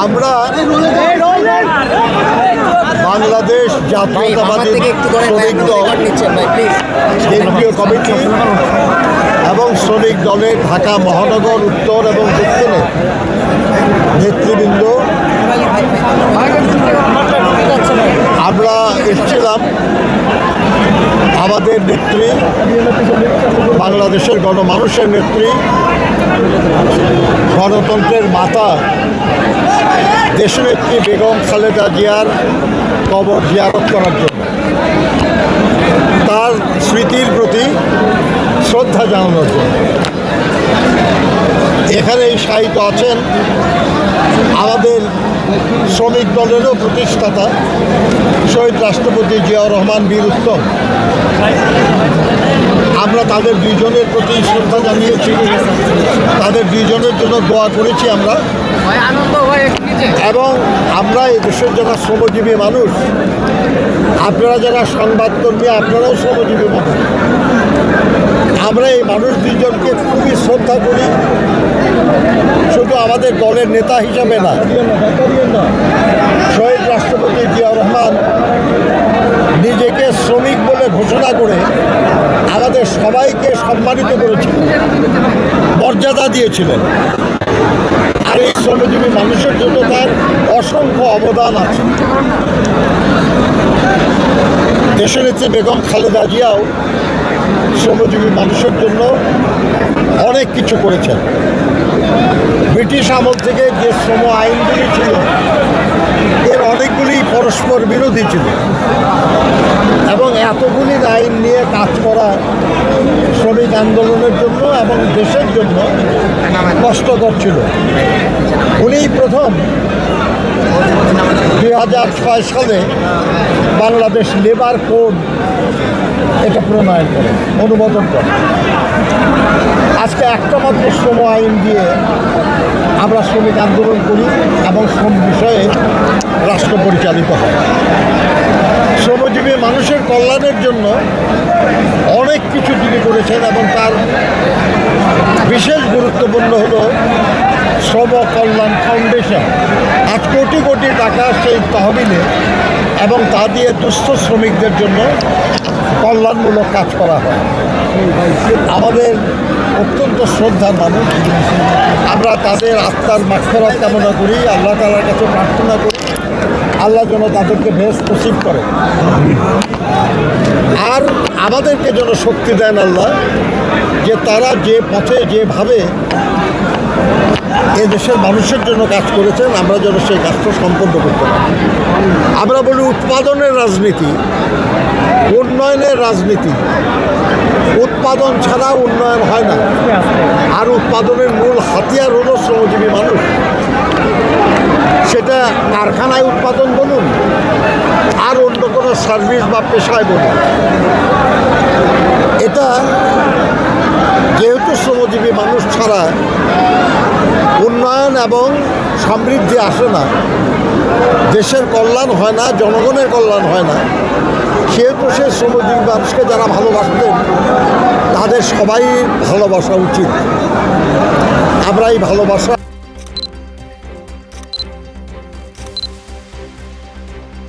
আমরা বাংলাদেশ জাতীয়তাবাদী শ্রমিক দল কেন্দ্রীয় কমিটি এবং শ্রমিক দলের ঢাকা মহানগর উত্তর এবং দক্ষিণে নেতৃবৃন্দ আমরা এসেছিলাম আমাদের নেত্রী, বাংলাদেশের গণমানুষের নেত্রী, গণতন্ত্রের মাতা দেশনেত্রী বেগম খালেদা জিয়ার কবর জিয়ারত করার জন্য, তার স্মৃতির প্রতি শ্রদ্ধা জানানোর জন্য। এখানেই শায়িত আছেন আমাদের শ্রমিক দলেরও প্রতিষ্ঠাতা শহীদ রাষ্ট্রপতি জিয়াউর রহমান বীর উত্তম। আমরা তাদের দুইজনের প্রতি শ্রদ্ধা জানিয়েছি, তাদের দুইজনের জন্য দোয়া করেছি আমরা। এবং আমরা এই দেশের যারা শ্রমজীবী মানুষ, আপনারা যারা সংবাদকর্মী, আপনারাও শ্রমজীবী মানুষ, আমরা এই মানুষ দুইজনকে খুবই শ্রদ্ধা করি। শুধু আমাদের দলের নেতা হিসাবে না, শহীদ রাষ্ট্রপতি জিয়াউর রহমান নিজেকে শ্রমিক বলে ঘোষণা করে আমাদের সবাইকে সম্মানিত করেছিলেন, মর্যাদা দিয়েছিলেন। আর এই শ্রমজীবী মানুষের জন্য তার অসংখ্য অবদান আছে। দেশনেত্রী বেগম খালেদা জিয়াও শ্রমজীবী মানুষের জন্য অনেক কিছু করেছেন। ব্রিটিশ আমল থেকে যে শ্রম আইনগুলি ছিল এর অনেকগুলি পরস্পর বিরোধী ছিল এবং এতগুলি আইন নিয়ে কাজ করা শ্রমিক আন্দোলনের জন্য এবং দেশের জন্য কষ্টকর ছিল। উনি প্রথম 2006 সালে বাংলাদেশ লেবার কোড এটা প্রণয়ন করেন, অনুমোদন করেন। আজকে একটা মাত্র শ্রম আইন দিয়ে আমরা শ্রমিক আন্দোলন করি এবং শ্রম বিষয়ে রাষ্ট্র পরিচালিত হয়। শ্রমজীবী মানুষের কল্যাণের জন্য অনেক কিছু তিনি করেছেন এবং তার বিশেষ গুরুত্বপূর্ণ হলো শ্রম কল্যাণ ফাউন্ডেশন। আজ কোটি কোটি টাকা সেই তহবিলে এবং তা দিয়ে দুস্থ শ্রমিকদের জন্য কল্যাণমূলক কাজ করা হয়। আমাদের অত্যন্ত শ্রদ্ধার মানুষ, আমরা তাদের আত্মার মাগফিরাত কামনা করি, আল্লাহ তাআলার কাছে প্রার্থনা করি আল্লাহ যেন তাদেরকে বেহেশত নসিব করে আর আমাদেরকে যেন শক্তি দেন আল্লাহ, যে তারা যে পথে যেভাবে এ দেশের মানুষের জন্য কাজ করেছেন আমরা যেন সেই কাজটা সম্পন্ন করতে পারি। আমরা বলি উৎপাদনের রাজনীতি, উন্নয়নের রাজনীতি। উৎপাদন ছাড়া উন্নয়ন হয় না, আর উৎপাদনের মূল হাতিয়ার হলো শ্রমজীবী মানুষ। সেটা কারখানায় উৎপাদন বলুন আর অন্য কোনো সার্ভিস বা পেশায় বলুন, এটা যেহেতু শ্রমজীবী মানুষ ছাড়া উন্নয়ন এবং সমৃদ্ধি আসে না, দেশের কল্যাণ হয় না, জনগণের কল্যাণ হয় না, সেহেতু সেই শ্রমজীবী মানুষকে যারা ভালোবাসতেন তাদের সবাই ভালোবাসা উচিত। আমরা এই ভালোবাসা